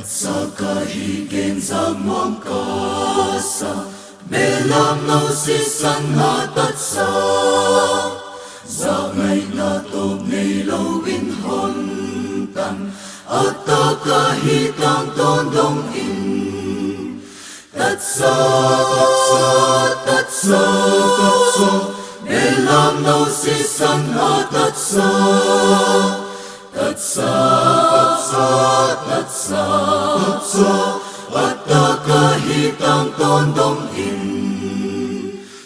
Tatsa kahigen sa muang kasa Belam no si san ha tatsa Sa ngay natog ngay lawin hontan At kahitang tondong in Tatsa, tatsa, tatsa, tatsa Belam no si san ha tatsa Tatsa, tatsa, tatsa, tatsa At kahitang tondong in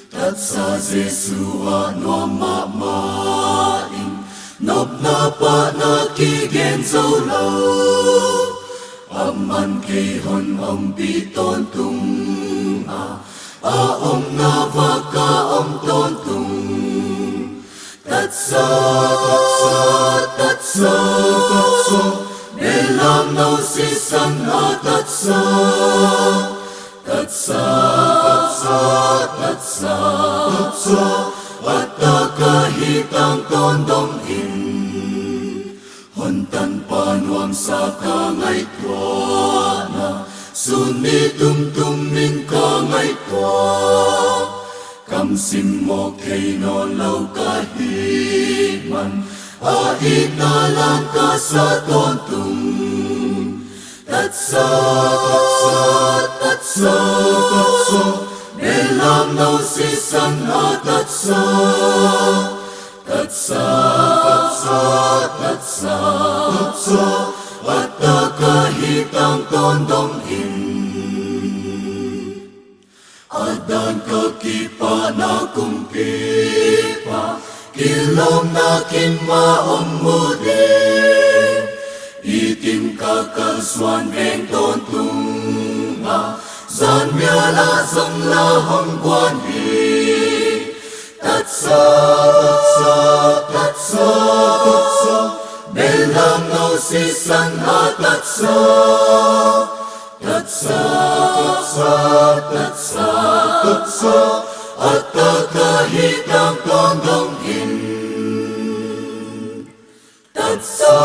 Tatsa Jesua no mamain Nop na pa nakigenzo lao Aman kihon om piton tung Aom na vaka om tontung Tatsa, tatsa, tatsa, tatsa Belam no si san ha tatsa Tatsa, tatsa, tatsa, tatsa At kahitang tondong in Hontan panuam sa kangay tuana Sunitumtumin kangay tuana Kamsim mo kay nolaw kahiman Aitalan ka sa tontong Tatsa, tatsa, tatsa, tatsa Belam no si san ha tatsa Tatsa, tatsa, tatsa, tatsa At kahitang tondong in Adan kakipa na kumpipa Kilom nakin maumudi Itim kakalswan beng tontunga Zan miala zang lahong guanhi Tatsa, tatsa, tatsa, tatsa Belam no si san ha tatsa Tatsa, tatsa, tatsa, tatsa At kahitang tondong in Tatsa